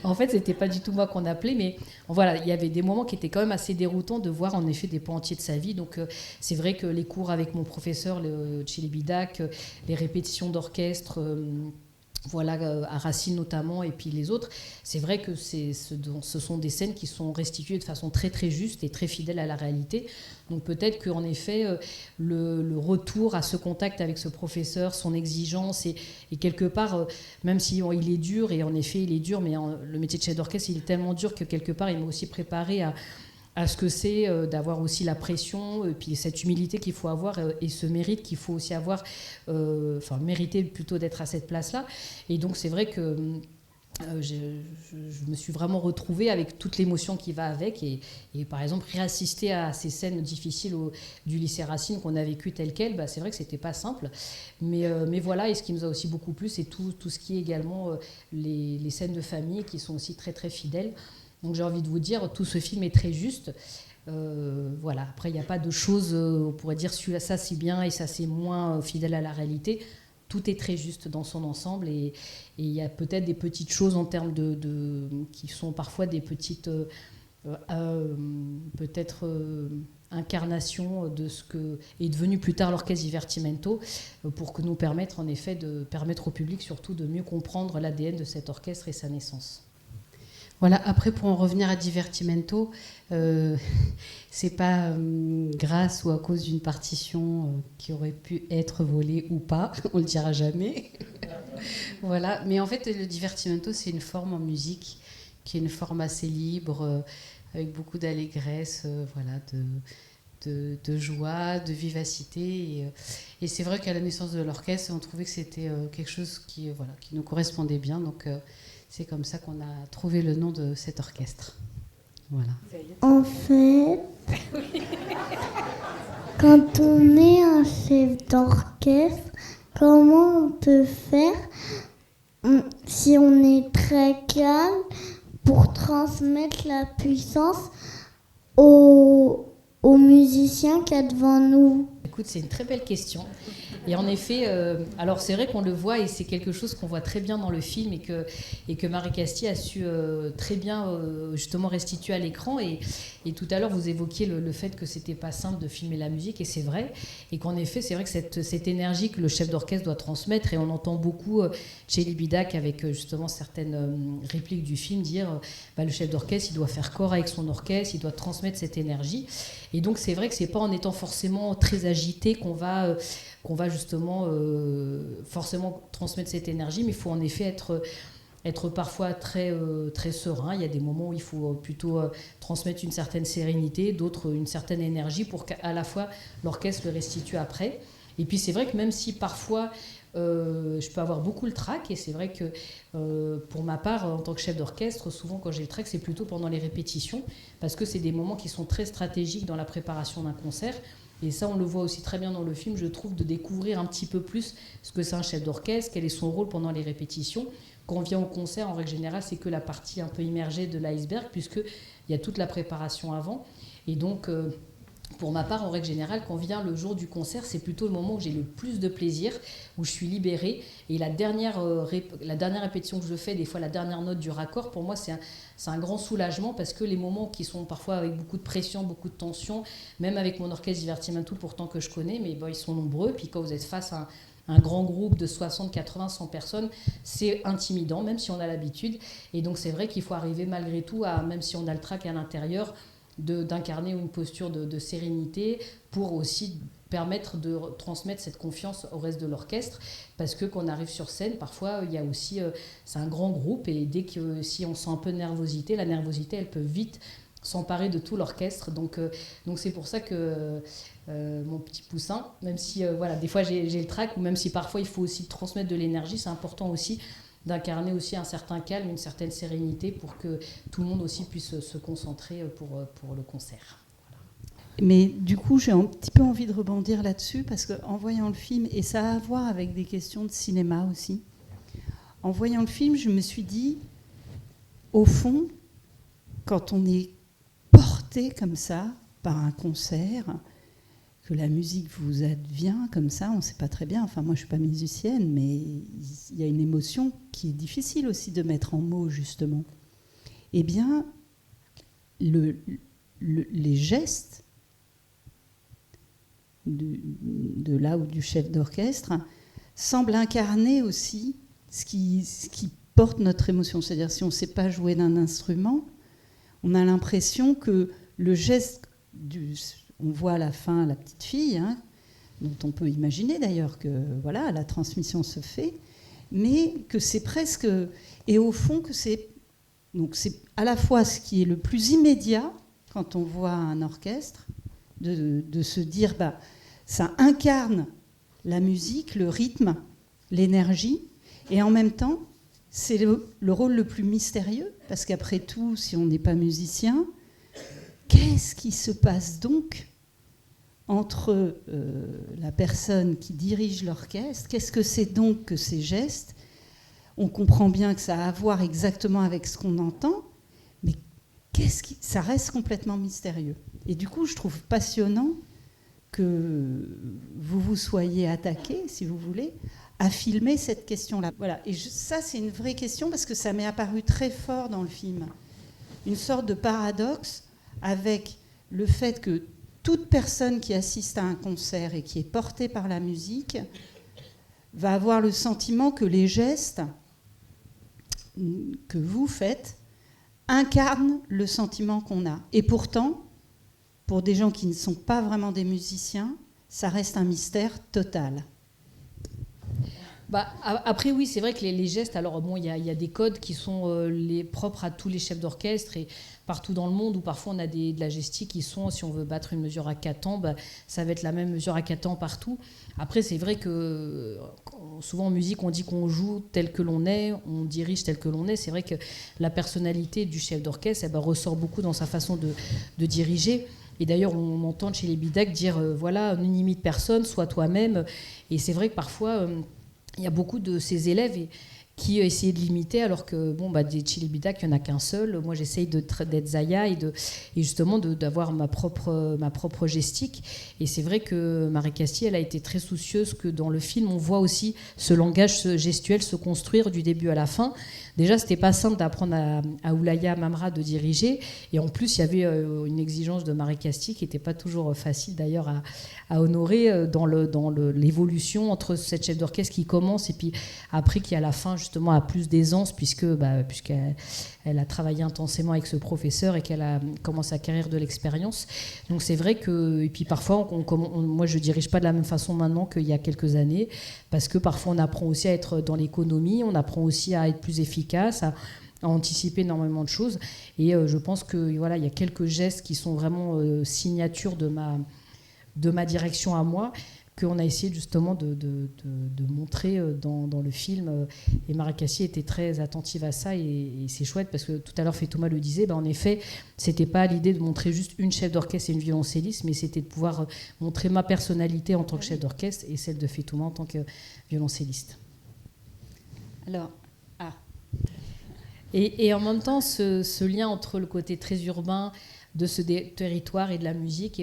En fait c'était pas du tout moi qu'on appelait, mais voilà, il y avait des moments qui étaient quand même assez déroutants de voir en effet des pans entiers de sa vie. Donc c'est vrai que les cours avec mon professeur, le Tchilibidac, les répétitions d'orchestre, à Racine notamment, et puis les autres, c'est vrai que ce sont des scènes qui sont restituées de façon très très juste et très fidèle à la réalité. Donc peut-être qu'en effet, le retour à ce contact avec ce professeur, son exigence, et quelque part, même si il est dur, et en effet il est dur, mais le métier de chef d'orchestre il est tellement dur que quelque part il m'a aussi préparé à ce que c'est d'avoir aussi la pression, et puis cette humilité qu'il faut avoir, et ce mérite qu'il faut aussi avoir, mériter plutôt d'être à cette place-là. Et donc c'est vrai que je me suis vraiment retrouvée avec toute l'émotion qui va avec, et par exemple réassister à ces scènes difficiles du lycée Racine qu'on a vécu tel quel, c'est vrai que c'était pas simple, mais voilà. Et ce qui nous a aussi beaucoup plu, c'est tout ce qui est également les scènes de famille qui sont aussi très très fidèles. Donc j'ai envie de vous dire, tout ce film est très juste. Après, il n'y a pas de choses, on pourrait dire ça c'est bien et ça c'est moins fidèle à la réalité. Tout est très juste dans son ensemble, et il y a peut-être des petites choses en termes qui sont parfois des petites incarnations de ce que est devenu plus tard l'orchestre Divertimento, pour que nous permettre en effet de permettre au public surtout de mieux comprendre l'ADN de cet orchestre et sa naissance. Voilà, après pour en revenir à Divertimento, c'est pas grâce ou à cause d'une partition qui aurait pu être volée ou pas, on le dira jamais. Voilà, mais en fait le Divertimento c'est une forme en musique qui est une forme assez libre, avec beaucoup d'allégresse, de joie, de vivacité, et c'est vrai qu'à la naissance de l'orchestre on trouvait que c'était quelque chose qui nous correspondait bien, donc c'est comme ça qu'on a trouvé le nom de cet orchestre. Voilà. En fait, quand on est un chef d'orchestre, comment on peut faire si on est très calme pour transmettre la puissance aux musiciens qu'il y a devant nous? Écoute, c'est une très belle question. Et en effet, alors c'est vrai qu'on le voit et c'est quelque chose qu'on voit très bien dans le film et que Marie Castille a su très bien justement restituer à l'écran. Et tout à l'heure, vous évoquiez le fait que c'était pas simple de filmer la musique, et c'est vrai. Et qu'en effet, c'est vrai que cette énergie que le chef d'orchestre doit transmettre, et on entend beaucoup chez Libidac avec justement certaines répliques du film dire le chef d'orchestre, il doit faire corps avec son orchestre, il doit transmettre cette énergie. Et donc c'est vrai que c'est pas en étant forcément très agité qu'on va justement forcément transmettre cette énergie, mais il faut en effet être parfois très serein. Il y a des moments où il faut plutôt transmettre une certaine sérénité, d'autres une certaine énergie pour qu'à la fois l'orchestre le restitue après. Et puis c'est vrai que même si parfois je peux avoir beaucoup le trac, et c'est vrai que pour ma part, en tant que chef d'orchestre, souvent quand j'ai le trac, c'est plutôt pendant les répétitions, parce que c'est des moments qui sont très stratégiques dans la préparation d'un concert. Et ça, on le voit aussi très bien dans le film, je trouve, de découvrir un petit peu plus ce que c'est un chef d'orchestre, quel est son rôle pendant les répétitions. Quand on vient au concert, en règle générale, c'est que la partie un peu immergée de l'iceberg, puisqu'il y a toute la préparation avant. Et donc, pour ma part, en règle générale, quand vient le jour du concert, c'est plutôt le moment où j'ai le plus de plaisir, où je suis libérée. Et la dernière répétition que je fais, des fois la dernière note du raccord, pour moi, c'est un grand soulagement, parce que les moments qui sont parfois avec beaucoup de pression, beaucoup de tension, même avec mon orchestre Divertimento, pourtant que je connais, mais ils sont nombreux. Puis quand vous êtes face à un grand groupe de 60, 80, 100 personnes, c'est intimidant, même si on a l'habitude. Et donc c'est vrai qu'il faut arriver malgré tout, même si on a le trac à l'intérieur, d'incarner une posture de sérénité pour aussi permettre de transmettre cette confiance au reste de l'orchestre, parce que quand on arrive sur scène, parfois il y a aussi c'est un grand groupe, et dès que si on sent un peu de nervosité, la nervosité elle peut vite s'emparer de tout l'orchestre. Donc c'est pour ça que mon petit poussin, même si des fois j'ai le trac, ou même si parfois il faut aussi transmettre de l'énergie, c'est important aussi d'incarner aussi un certain calme, une certaine sérénité, pour que tout le monde aussi puisse se concentrer pour le concert. Voilà. Mais du coup, j'ai un petit peu envie de rebondir là-dessus, parce qu'en voyant le film, et ça a à voir avec des questions de cinéma aussi, en voyant le film, je me suis dit, au fond, quand on est porté comme ça par un concert, que la musique vous advient comme ça, on ne sait pas très bien. Enfin, moi, je ne suis pas musicienne, mais il y a une émotion qui est difficile aussi de mettre en mots, justement. Eh bien, les gestes de là ou du chef d'orchestre semblent incarner aussi ce qui porte notre émotion. C'est-à-dire, si on ne sait pas jouer d'un instrument, on a l'impression que le geste on voit à la fin la petite fille, dont on peut imaginer d'ailleurs que la transmission se fait, mais que c'est presque... Et au fond, que c'est à la fois ce qui est le plus immédiat quand on voit un orchestre, de se dire, ça incarne la musique, le rythme, l'énergie, et en même temps, c'est le rôle le plus mystérieux, parce qu'après tout, si on n'est pas musicien, qu'est-ce qui se passe donc entre la personne qui dirige l'orchestre? Qu'est-ce que c'est donc que ces gestes? On comprend bien que ça a à voir exactement avec ce qu'on entend, mais ça reste complètement mystérieux. Et du coup, je trouve passionnant que vous soyez attaqué, si vous voulez, à filmer cette question-là. Voilà. Et ça, c'est une vraie question, parce que ça m'est apparu très fort dans le film. Une sorte de paradoxe avec le fait que toute personne qui assiste à un concert et qui est portée par la musique va avoir le sentiment que les gestes que vous faites incarnent le sentiment qu'on a. Et pourtant, pour des gens qui ne sont pas vraiment des musiciens, ça reste un mystère total. Après, oui, c'est vrai que les gestes, alors bon, il y a des codes qui sont les propres à tous les chefs d'orchestre et partout dans le monde, où parfois on a de la gestique qui sont, si on veut battre une mesure à 4 temps, ça va être la même mesure à 4 temps partout. Après, c'est vrai que souvent en musique, on dit qu'on joue tel que l'on est, on dirige tel que l'on est. C'est vrai que la personnalité du chef d'orchestre, ressort beaucoup dans sa façon de diriger. Et d'ailleurs, on entend chez les Bidak dire voilà, ne n'imite personne, sois toi-même. Et c'est vrai que parfois, il y a beaucoup de ces élèves qui essayaient de l'imiter, alors que des Chili Bidak, il n'y en a qu'un seul. Moi, j'essaye d'être Zaya et justement d'avoir ma propre gestique. Et c'est vrai que Marie Castille, elle a été très soucieuse que dans le film, on voit aussi ce langage gestuel se construire du début à la fin. Déjà, c'était pas simple d'apprendre à Oulaya Mamra de diriger. Et en plus, il y avait une exigence de Marie Castille qui n'était pas toujours facile d'ailleurs à honorer dans l'évolution entre cette chef d'orchestre qui commence et puis après qui à la fin justement a plus d'aisance puisqu'elle a travaillé intensément avec ce professeur et qu'elle a commencé à acquérir de l'expérience. Donc c'est vrai que, et puis parfois, moi je dirige pas de la même façon maintenant qu'il y a quelques années, parce que parfois on apprend aussi à être dans l'économie, on apprend aussi à être plus efficace, à anticiper énormément de choses. Et je pense que voilà, il y a quelques gestes qui sont vraiment signature de ma direction à moi, qu'on a essayé justement de montrer dans le film. Et Marie Castille était très attentive à ça, et c'est chouette, parce que tout à l'heure Fetouma le disait, en effet, c'était pas l'idée de montrer juste une chef d'orchestre et une violoncelliste, mais c'était de pouvoir montrer ma personnalité en tant que chef d'orchestre et celle de Fetouma en tant que violoncelliste. Alors, Et en même temps, ce lien entre le côté très urbain de ce territoire et de la musique,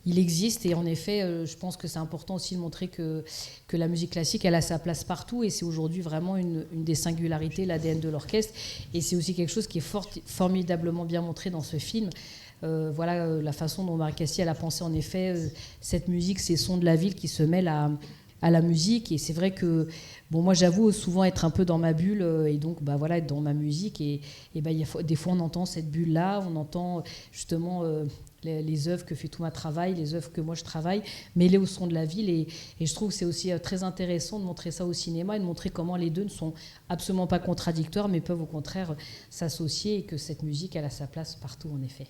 il existe. Et en effet, je pense que c'est important aussi de montrer que la musique classique, elle a sa place partout. Et c'est aujourd'hui vraiment une des singularités, l'ADN de l'orchestre. Et c'est aussi quelque chose qui est formidablement bien montré dans ce film. Voilà la façon dont Marie Castille, elle a pensé en effet cette musique, ces sons de la ville qui se mêlent à la musique. Et c'est vrai que moi j'avoue souvent être un peu dans ma bulle et donc être dans ma musique, et des fois on entend cette bulle là, on entend justement les œuvres que Fetouma travaille, les œuvres que moi je travaille, mêlées au son de la ville, et je trouve que c'est aussi très intéressant de montrer ça au cinéma et de montrer comment les deux ne sont absolument pas contradictoires, mais peuvent au contraire s'associer, et que cette musique, elle a sa place partout en effet.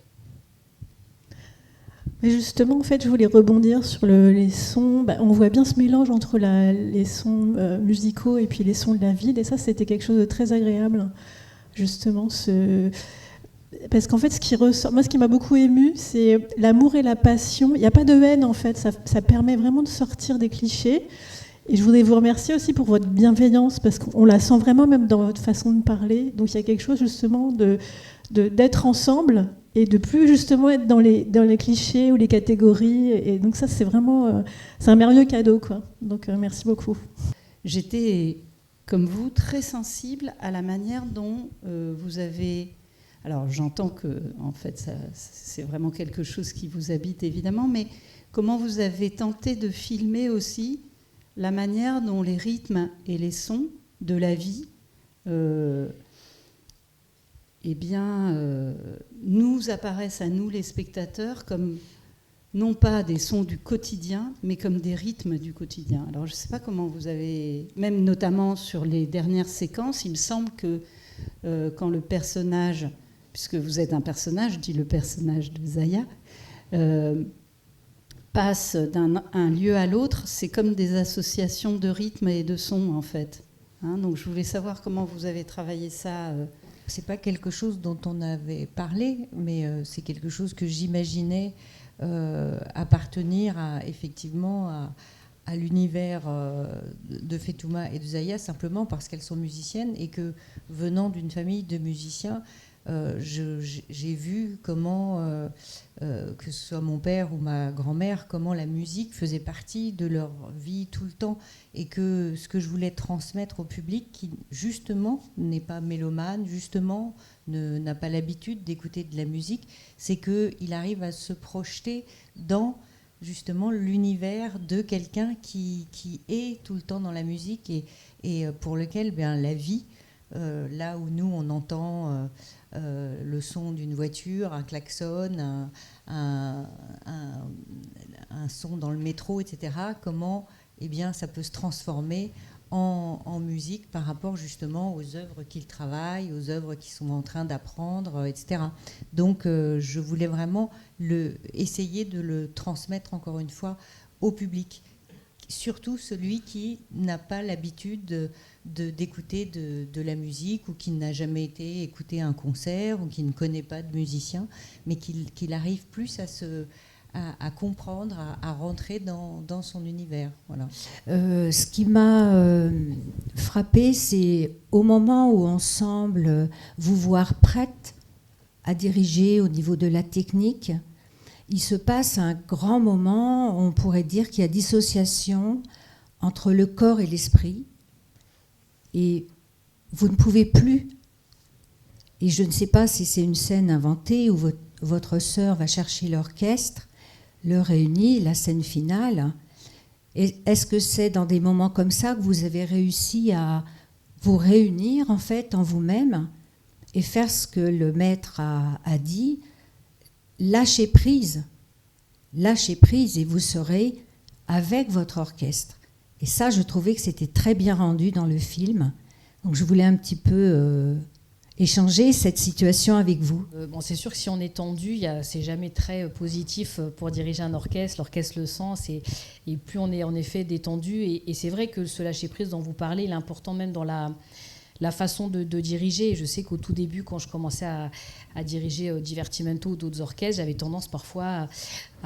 Mais justement, en fait, je voulais rebondir sur les sons. On voit bien ce mélange entre les sons musicaux et puis les sons de la ville, et ça, c'était quelque chose de très agréable, justement. Parce qu'en fait, ce qui ressort, moi, ce qui m'a beaucoup émue, c'est l'amour et la passion. Il n'y a pas de haine, en fait. Ça permet vraiment de sortir des clichés. Et je voudrais vous remercier aussi pour votre bienveillance, parce qu'on la sent vraiment même dans votre façon de parler. Donc, il y a quelque chose, justement, d'être ensemble et de plus justement être dans les clichés ou les catégories. Et donc ça, c'est vraiment c'est un merveilleux cadeau, quoi. Donc merci beaucoup. J'étais, comme vous, très sensible à la manière dont vous avez... Alors j'entends que en fait, c'est vraiment quelque chose qui vous habite évidemment, mais comment vous avez tenté de filmer aussi la manière dont les rythmes et les sons de la vie nous apparaissent à nous les spectateurs comme non pas des sons du quotidien, mais comme des rythmes du quotidien. Alors je ne sais pas comment vous avez, même notamment sur les dernières séquences, il me semble que quand le personnage, puisque vous êtes un personnage, je dis le personnage de Zaya, passe d'un lieu à l'autre, c'est comme des associations de rythmes et de sons en fait. Donc je voulais savoir comment vous avez travaillé ça. C'est pas quelque chose dont on avait parlé, mais c'est quelque chose que j'imaginais appartenir effectivement à l'univers de Fetouma et de Zaya, simplement parce qu'elles sont musiciennes, et que venant d'une famille de musiciens, j'ai vu comment, que ce soit mon père ou ma grand-mère, comment la musique faisait partie de leur vie tout le temps, et que ce que je voulais transmettre au public, qui justement n'est pas mélomane, justement n'a pas l'habitude d'écouter de la musique, c'est qu'il arrive à se projeter dans justement l'univers de quelqu'un qui est tout le temps dans la musique, et pour lequel la vie, là où nous on entend le son d'une voiture, un klaxon, un son dans le métro, etc., comment ça peut se transformer en musique par rapport justement aux œuvres qu'ils travaillent, aux œuvres qu'ils sont en train d'apprendre, etc. Donc je voulais vraiment essayer de le transmettre encore une fois au public, surtout celui qui n'a pas l'habitude d'écouter de la musique, ou qui n'a jamais été écouter un concert, ou qui ne connaît pas de musicien, mais qu'il arrive plus à comprendre, à rentrer dans son univers. Voilà. Ce qui m'a frappée, c'est au moment où on semble vous voir prête à diriger au niveau de la technique, il se passe un grand moment, on pourrait dire qu'il y a dissociation entre le corps et l'esprit, et vous ne pouvez plus. Et je ne sais pas si c'est une scène inventée où votre sœur va chercher l'orchestre, le réunit, la scène finale. Et est-ce que c'est dans des moments comme ça que vous avez réussi à vous réunir en fait en vous-même et faire ce que le maître a dit, lâcher prise et vous serez avec votre orchestre. Et ça, je trouvais que c'était très bien rendu dans le film. Donc je voulais un petit peu échanger cette situation avec vous. Bon, c'est sûr que si on est tendu, c'est jamais très positif pour diriger un orchestre. L'orchestre le sent, et plus on est en effet détendu. Et c'est vrai que ce lâcher-prise dont vous parlez, il est important même dans la façon de diriger. Je sais qu'au tout début, quand je commençais à diriger Divertimento ou d'autres orchestres, j'avais tendance parfois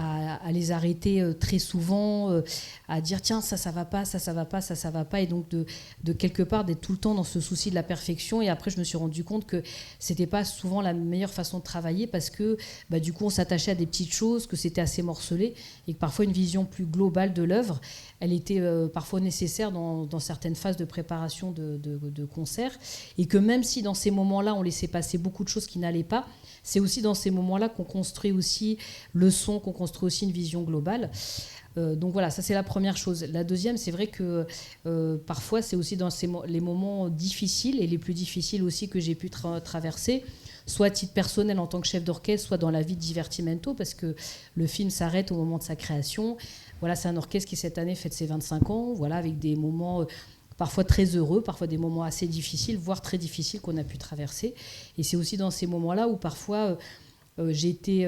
à les arrêter très souvent, à dire tiens, ça va pas, ça va pas, ça va pas, et donc de quelque part d'être tout le temps dans ce souci de la perfection. Et après, je me suis rendu compte que c'était pas souvent la meilleure façon de travailler, parce que du coup, on s'attachait à des petites choses, que c'était assez morcelé, et que parfois une vision plus globale de l'œuvre, elle était parfois nécessaire dans certaines phases de préparation de concert, et que même si dans ces moments-là, on laissait passer beaucoup de choses qui n'allaient pas, c'est aussi dans ces moments-là qu'on construit aussi le son, qu'on construit aussi une vision globale. Donc voilà, ça c'est la première chose. La deuxième, c'est vrai que parfois c'est aussi dans les moments difficiles, et les plus difficiles aussi que j'ai pu traverser, soit à titre personnel en tant que chef d'orchestre, soit dans la vie de Divertimento, parce que le film s'arrête au moment de sa création. Voilà, c'est un orchestre qui cette année fête ses 25 ans, voilà, avec des moments parfois très heureux, parfois des moments assez difficiles, voire très difficiles qu'on a pu traverser. Et c'est aussi dans ces moments-là où parfois j'ai été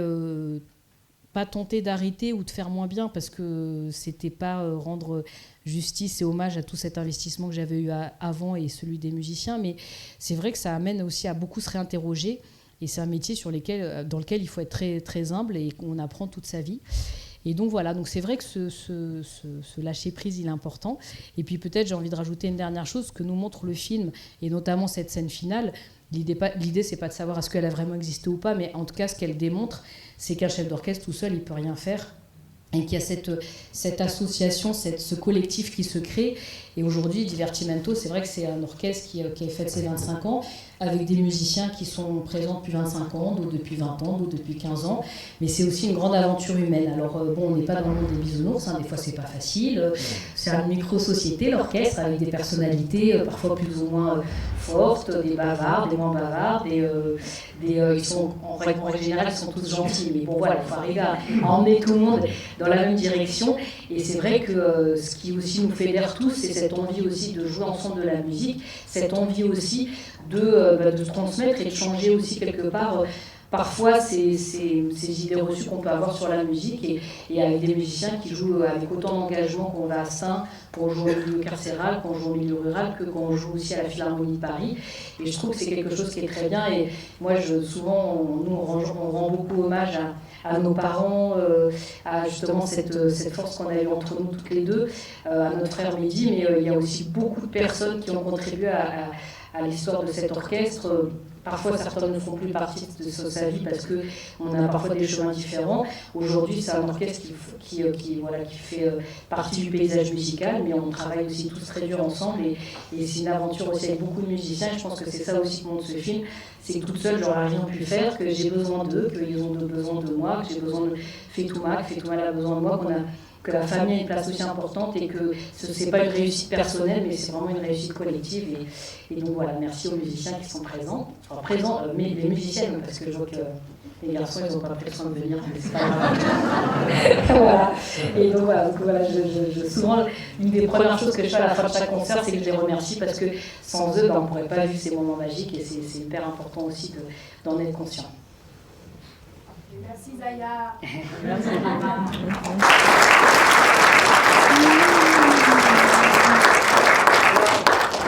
pas tentée d'arrêter ou de faire moins bien, parce que c'était pas rendre justice et hommage à tout cet investissement que j'avais eu avant et celui des musiciens, mais c'est vrai que ça amène aussi à beaucoup se réinterroger, et c'est un métier dans lequel il faut être très, très humble, et qu'on apprend toute sa vie. Et donc voilà, donc c'est vrai que ce lâcher-prise, il est important. Et puis peut-être, j'ai envie de rajouter une dernière chose, que nous montre le film, et notamment cette scène finale. L'idée, c'est pas de savoir est-ce qu'elle a vraiment existé ou pas, mais en tout cas, ce qu'elle démontre, c'est qu'un chef d'orchestre tout seul, il peut rien faire. Et qu'il y a cette association, ce collectif qui se crée. Et aujourd'hui, Divertimento, c'est vrai que c'est un orchestre qui a fait ses 25 ans, avec des musiciens qui sont présents depuis 25 ans, d'autres depuis 20 ans, d'autres depuis 15 ans. Mais c'est aussi une grande aventure humaine. Alors bon, on n'est pas dans le monde des bisounours, des fois c'est pas facile. C'est une micro-société, l'orchestre, avec des personnalités parfois plus ou moins fortes, des bavards, des moins bavards, ils sont, en règle générale, ils sont tous gentils. Mais bon voilà, il faut arriver à emmener tout le monde dans la même direction. Et c'est vrai que ce qui aussi nous fédère tous, c'est cette envie aussi de jouer ensemble de la musique, cette envie aussi de transmettre et de changer aussi quelque part parfois ces idées reçues qu'on peut avoir sur la musique, et avec des musiciens qui jouent avec autant d'engagement qu'on va à Saint pour jouer au milieu carcéral, qu'on joue au milieu rural, que qu'on joue aussi à la Philharmonie de Paris. Et je trouve que c'est quelque chose qui est très bien. Et moi, souvent, on rend beaucoup hommage à nos parents, à justement cette force qu'on a eue entre nous toutes les deux, à notre frère Mehdi, mais il y a aussi beaucoup de personnes qui ont contribué à l'histoire de cet orchestre. Parfois, certains ne font plus partie de sa vie parce qu'on a parfois des chemins différents. Aujourd'hui, c'est un orchestre qui fait partie du paysage musical, mais on travaille aussi tous très dur ensemble. Et c'est une aventure aussi avec beaucoup de musiciens. Je pense que c'est ça aussi que montre ce film. C'est que toute seule, j'aurais rien pu faire, que j'ai besoin d'eux, qu'ils ont besoin de moi, que j'ai besoin de Fetouma, que Fetouma a besoin de moi, que la famille a une place aussi importante, et que ce n'est pas une réussite personnelle, mais c'est vraiment une réussite collective. Et donc voilà, merci aux musiciens qui sont présents. Mais les musiciennes, parce que je vois que les garçons, ils n'ont pas pris le soin de venir, mais c'est pas grave. Voilà. Et donc voilà, souvent, une des premières choses que je fais à la fin de chaque concert, c'est que je les remercie parce que sans eux, on ne pourrait pas vivre ces moments magiques et c'est hyper important aussi d'en être conscient. Merci Zaya. Merci.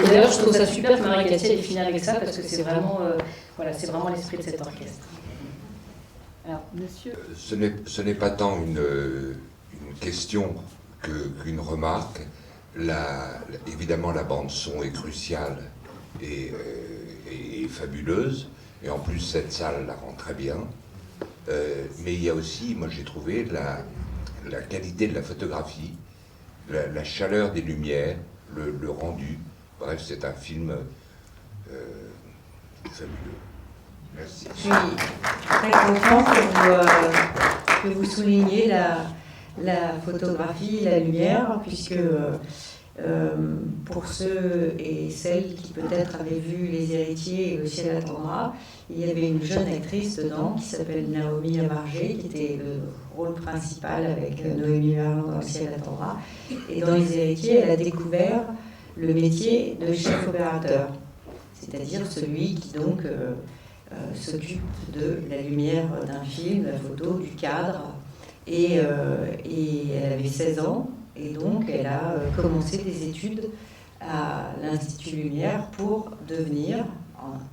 Et d'ailleurs, je trouve ça super que Marie-Castille ait fini avec ça parce que c'est vraiment, c'est vraiment l'esprit de cet orchestre. Alors, monsieur. Ce n'est pas tant une question qu'une remarque. Évidemment, la bande-son est cruciale et fabuleuse. Et en plus, cette salle la rend très bien. Mais il y a aussi, moi j'ai trouvé, la qualité de la photographie, la chaleur des lumières, le rendu. Bref, c'est un film fabuleux. Merci. Je suis très contente que vous souligniez la photographie, la lumière, puisque pour ceux et celles qui peut-être avaient vu Les Héritiers et Le Ciel attendra, il y avait une jeune actrice dedans qui s'appelle Naomi Amargé, qui était le rôle principal avec Noémie Merlan dans Le Ciel attendra. Et dans Les Héritiers, elle a découvert le métier de chef opérateur, c'est-à-dire celui qui donc s'occupe de la lumière d'un film, la photo, du cadre. Et elle avait 16 ans, et donc elle a commencé des études à l'Institut Lumière pour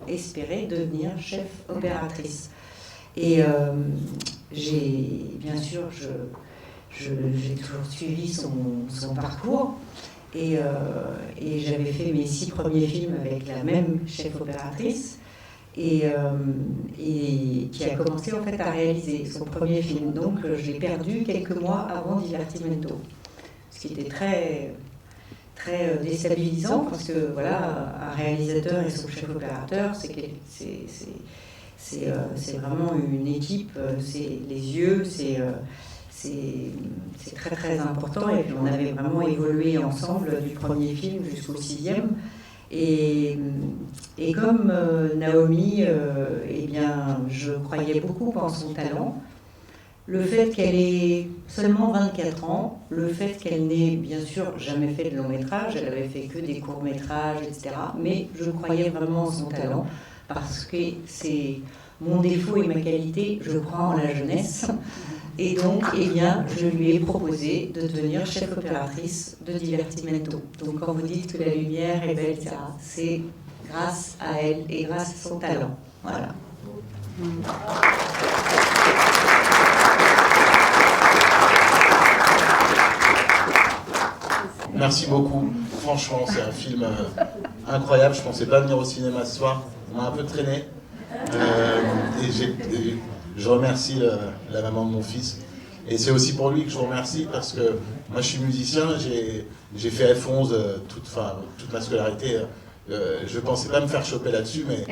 espérer devenir chef opératrice. Et bien sûr, j'ai toujours suivi son parcours. Et j'avais fait mes 6 premiers films avec la même chef opératrice et qui a commencé en fait à réaliser son premier film. Donc je l'ai perdu quelques mois avant Divertimento, ce qui était très, très déstabilisant parce que voilà, un réalisateur et son chef opérateur, c'est vraiment une équipe, c'est les yeux, c'est très très important. Et puis on avait vraiment évolué ensemble du premier film jusqu'au 6e. Et comme Naomi, eh bien, je croyais beaucoup en son talent. Le fait qu'elle ait seulement 24 ans, le fait qu'elle n'ait bien sûr jamais fait de long métrage, elle avait fait que des courts métrages, etc. Mais je croyais vraiment en son talent parce que c'est mon défaut et ma qualité, je crois en la jeunesse. Et donc, eh bien, je lui ai proposé de devenir chef opératrice de Divertimento. Donc, quand vous dites que la lumière est belle, etc., c'est grâce à elle et grâce à son talent. Voilà. Merci beaucoup. Franchement, c'est un film incroyable. Je ne pensais pas venir au cinéma ce soir. On m'a un peu traîné. Je remercie la maman de mon fils. Et c'est aussi pour lui que je vous remercie parce que moi je suis musicien, j'ai fait F11 toute ma scolarité. Je ne pensais pas me faire choper là-dessus, mais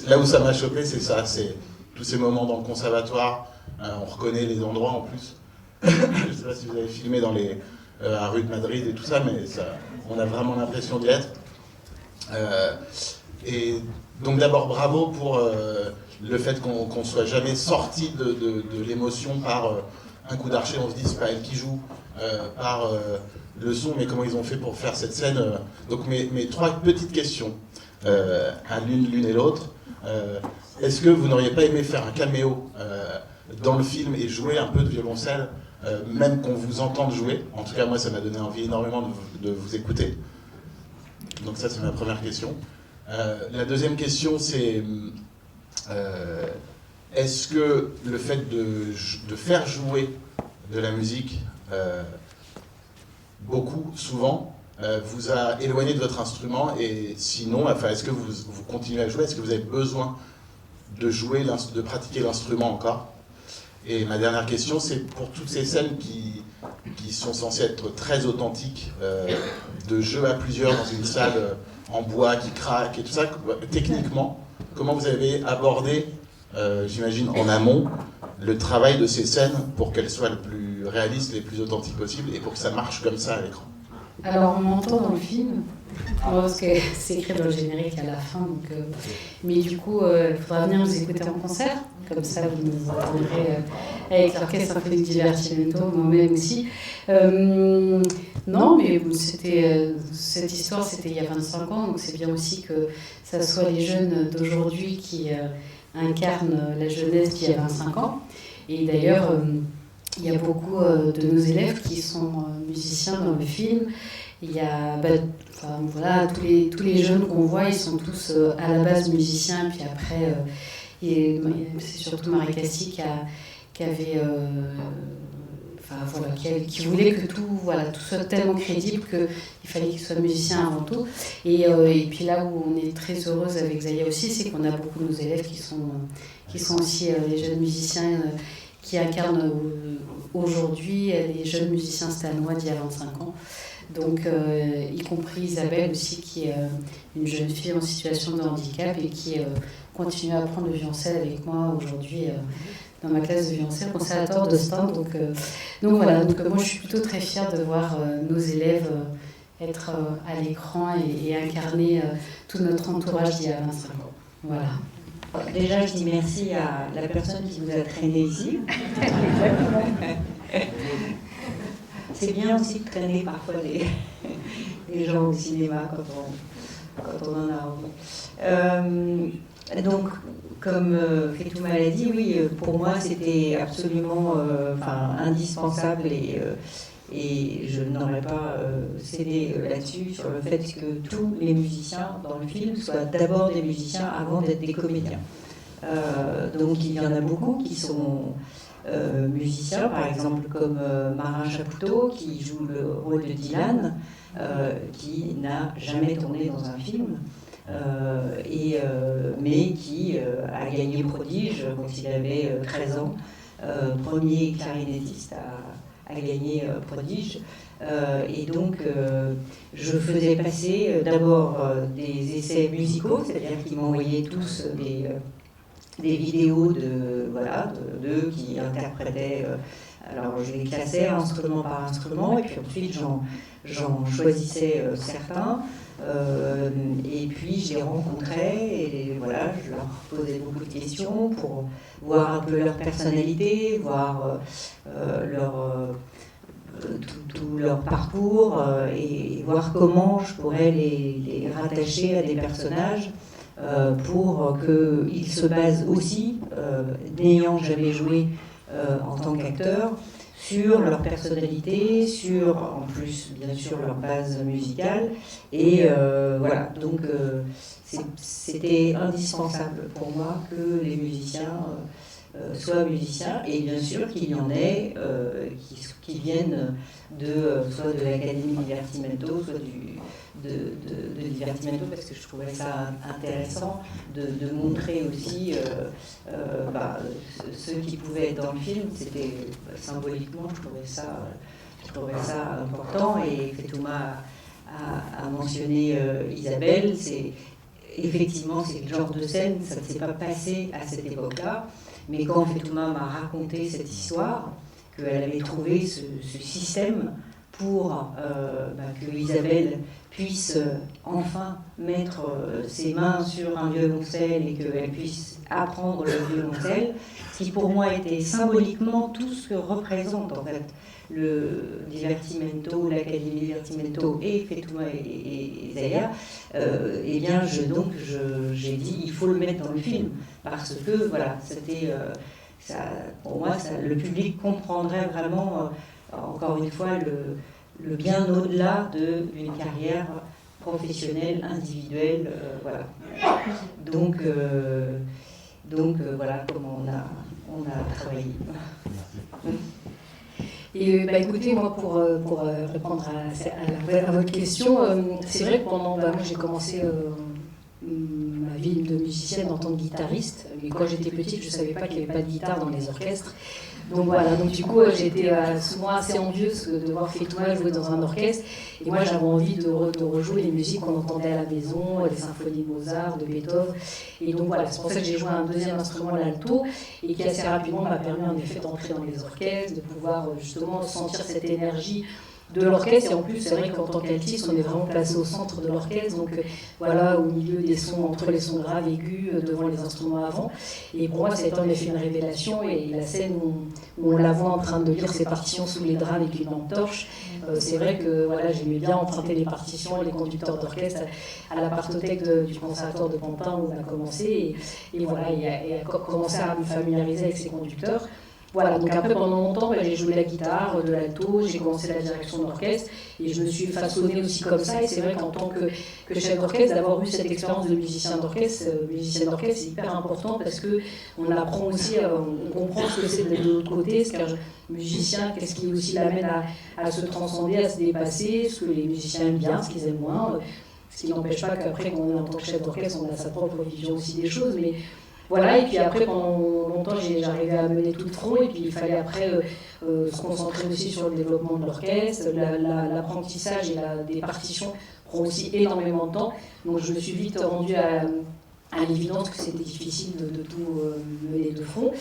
là où ça m'a chopé, c'est ça, c'est tous ces moments dans le conservatoire. On reconnaît les endroits en plus. Je ne sais pas si vous avez filmé dans à rue de Madrid et tout ça, mais on a vraiment l'impression d'y être. Et donc d'abord bravo pour le fait qu'on soit jamais sorti de l'émotion par un coup d'archet. On se dit c'est pas elle qui joue, par le son, mais comment ils ont fait pour faire cette scène. Donc mes 3 petites questions à l'une et l'autre. Est-ce que vous n'auriez pas aimé faire un caméo dans le film et jouer un peu de violoncelle, même qu'on vous entende jouer? En tout cas moi ça m'a donné envie énormément de vous écouter. Donc ça c'est ma première question. La deuxième question c'est est-ce que le fait de faire jouer de la musique beaucoup, souvent, vous a éloigné de votre instrument? Et sinon, est-ce que vous continuez à jouer? Est-ce que vous avez besoin de jouer, de pratiquer l'instrument encore? Et ma dernière question, c'est pour toutes ces scènes qui sont censées être très authentiques, de jeu à plusieurs dans une salle en bois qui craque et tout ça, techniquement, comment vous avez abordé, j'imagine en amont, le travail de ces scènes pour qu'elles soient les plus réalistes, les plus authentiques possibles et pour que ça marche comme ça à l'écran? Alors on m'entend dans le film, parce que c'est écrit dans le générique à la fin, donc, mais du coup il faudra venir nous écouter en concert, comme ça vous nous entendrez avec l'orchestre symphonique Divertimento, moi-même aussi. Non, mais cette histoire c'était il y a 25 ans, donc c'est bien aussi que ça soit les jeunes d'aujourd'hui qui incarnent la jeunesse d'il y a 25 ans. Et d'ailleurs, il y a beaucoup de nos élèves qui sont musiciens dans le film. Il y a voilà, tous les jeunes qu'on voit, ils sont tous à la base musiciens. Puis après, c'est surtout Marie Cassie qui avait... voilà, qui voulait que tout soit tellement crédible qu'il fallait qu'il soit musicien avant tout. Et puis là où on est très heureuse avec Zaya aussi, c'est qu'on a beaucoup de nos élèves qui sont aussi les jeunes musiciens qui incarnent aujourd'hui les jeunes musiciens stalinois d'il y a 25 ans. Donc, y compris Isabelle aussi, qui est une jeune fille en situation de handicap et qui continue à apprendre le violoncelle avec moi aujourd'hui dans ma classe de violoncelle, conservatoire de Stand. Donc voilà, moi je suis plutôt très fière de voir nos élèves être à l'écran et incarner tout notre entourage d'il y a 25 ans. Voilà. Déjà, je dis merci à la personne qui vous a traîné ici. C'est bien aussi de traîner parfois les gens au cinéma quand on en a envie. Donc, comme Fetouma l'a dit, oui, pour moi c'était absolument indispensable et je n'aurais pas cédé là-dessus sur le fait que tous les musiciens dans le film soient d'abord des musiciens avant d'être des comédiens. Donc il y en a beaucoup qui sont musiciens, par exemple comme Marin Chapoutot qui joue le rôle de Dylan, qui n'a jamais tourné dans un film. Mais qui a gagné Prodige quand il avait 13 ans, premier clarinettiste à gagner Prodige. Et donc, je faisais passer d'abord des essais musicaux, c'est-à-dire qu'ils m'envoyaient tous des vidéos d'eux qui interprétaient. Alors, je les classais instrument par instrument, et puis ensuite, j'en choisissais certains. Et puis je les rencontrais et voilà, je leur posais beaucoup de questions pour voir un peu leur personnalité, voir tout leur parcours et voir comment je pourrais les rattacher à des personnages pour qu'ils se basent aussi, n'ayant jamais joué en tant qu'acteur, sur leur personnalité, sur en plus bien sûr leur base musicale et voilà, donc c'était indispensable pour moi que les musiciens soient musiciens et bien sûr qu'il y en ait qui viennent soit de l'Académie Divertimento, soit de Divertimento, parce que je trouvais ça intéressant de montrer aussi ceux qui pouvaient être dans le film. C'était symboliquement, je trouvais ça important. Et Fetouma a mentionné Isabelle. Effectivement, c'est le genre de scène, ça ne s'est pas passé à cette époque-là, mais quand Fetouma m'a raconté cette histoire, qu'elle avait trouvé ce système pour que Isabelle puisse enfin mettre ses mains sur un violoncelle et qu'elle puisse apprendre le violoncelle, ce qui pour moi était symboliquement tout ce que représente en fait le Divertimento, l'Académie Divertimento et Fetouma et Zaya. Et bien j'ai dit il faut le mettre dans le film parce que voilà, c'était pour moi le public comprendrait vraiment encore une fois le bien au-delà d'une carrière professionnelle, individuelle, voilà. Donc voilà comment on a travaillé. Et écoutez, moi pour répondre à votre question, c'est vrai que pendant moi j'ai commencé ma vie de musicienne en tant que guitariste, mais quand j'étais petite je ne savais pas qu'il n'y avait pas de guitare dans les orchestres. Donc voilà, donc du coup j'étais souvent assez envieuse de voir Fetouma jouer dans un orchestre et moi j'avais envie de rejouer les musiques qu'on entendait à la maison, les symphonies de Mozart, de Beethoven. Et donc voilà, c'est pour ça que j'ai joué un deuxième instrument, l'alto, et qui assez rapidement m'a permis en effet d'entrer dans les orchestres, de pouvoir justement sentir cette énergie de l'orchestre. Et en plus, c'est vrai qu'en tant qu'altiste, on est vraiment placé au centre de l'orchestre, donc voilà, au milieu des sons, entre les sons graves, aigus, devant les instruments avant. Et pour moi, ça a été en effet une révélation. Et la scène où on la voit en train de lire ses partitions sous les draps avec une lampe torche, c'est vrai que voilà, j'aimais bien emprunter les partitions et les conducteurs d'orchestre à la partothèque du conservatoire de Pantin où on a commencé. Et voilà, et a commencé à me familiariser avec ces conducteurs. Voilà, donc après pendant longtemps, j'ai joué de la guitare, de l'alto, j'ai commencé la direction d'orchestre et je me suis façonnée aussi comme ça. Et c'est vrai qu'en tant que chef d'orchestre, d'avoir eu cette expérience de musicienne d'orchestre, c'est hyper important parce qu'on apprend aussi, on comprend ce que c'est de l'autre côté, ce qu'un musicien, qu'est-ce qui aussi l'amène à se transcender, à se dépasser, ce que les musiciens aiment bien, ce qu'ils aiment moins. Ce qui n'empêche pas qu'après, quand on est en tant que chef d'orchestre, on a sa propre vision aussi des choses. Mais voilà, et puis après, pendant longtemps, j'arrivais à mener tout de front, et puis il fallait après se concentrer aussi sur le développement de l'orchestre. L'apprentissage et des partitions prend aussi énormément de temps. Donc je me suis vite rendue à l'évidence que c'était difficile de tout mener de front.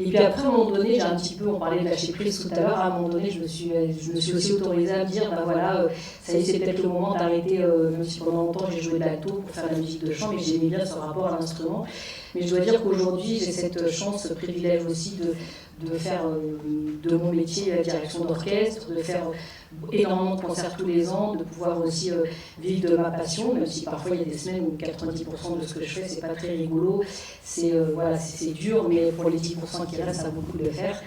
Et puis après, à un moment donné, j'ai un petit peu, on parlait de lâcher prise tout à l'heure, à un moment donné, je me suis aussi autorisée à me dire, ben voilà, ça y est, c'est peut-être le moment d'arrêter, même si pendant longtemps j'ai joué de l'alto pour faire de la musique de chant, mais j'aimais bien ce rapport à l'instrument. Mais je dois dire qu'aujourd'hui, j'ai cette chance, ce privilège aussi de faire de mon métier la direction d'orchestre, de faire énormément de concerts tous les ans, de pouvoir aussi vivre de ma passion, même si parfois il y a des semaines où 90% de ce que je fais, c'est pas très rigolo, c'est dur, mais pour les 10% qui restent, ça vaut le coup de le faire.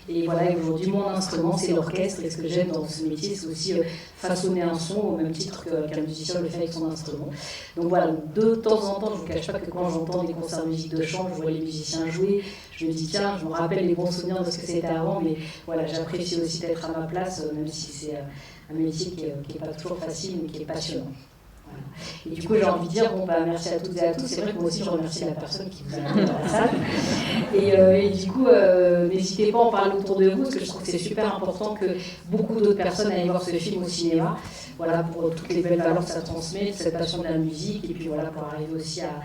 Et voilà, aujourd'hui, mon instrument, c'est l'orchestre, et ce que j'aime dans ce métier, c'est aussi façonner un son au même titre qu'un musicien le fait avec son instrument. Donc voilà, de temps en temps, je ne vous cache pas que quand j'entends des concerts de musique de chant, je vois les musiciens jouer, je me dis tiens, je me rappelle les bons souvenirs de ce que c'était avant, mais voilà, j'apprécie aussi d'être à ma place, même si c'est un métier qui n'est pas toujours facile, mais qui est passionnant. Et du coup, j'ai envie de dire, merci à toutes et à tous. C'est vrai que moi aussi, je remercie la personne qui vous a amené dans la salle. Et du coup, n'hésitez pas à en parler autour de vous, parce que je trouve que c'est super important que beaucoup d'autres personnes aillent voir ce film au cinéma. Voilà, pour toutes les belles valeurs que ça transmet, cette passion de la musique, et puis voilà, pour arriver aussi à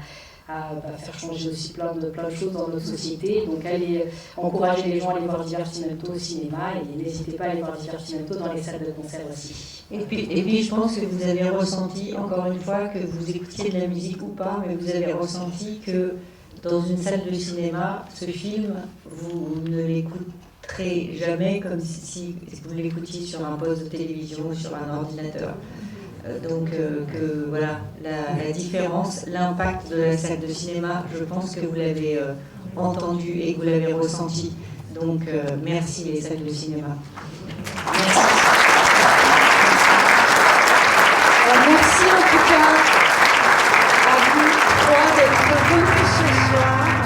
faire changer aussi plein de choses dans notre société. Donc allez encourager les gens à aller voir Divertimento au cinéma, et n'hésitez pas à aller voir Divertimento dans les salles de concert aussi. Et puis je pense que vous avez ressenti, encore une fois, que vous écoutiez de la musique ou pas, mais vous avez ressenti que dans une salle de cinéma, ce film, vous ne l'écouterez jamais comme si vous l'écoutiez sur un poste de télévision ou sur un ordinateur. Donc que voilà, la différence, l'impact de la salle de cinéma, je pense que vous l'avez entendu et que vous l'avez ressenti. Donc merci les salles de cinéma. Merci. Merci en tout cas à vous trois d'être venus ce soir.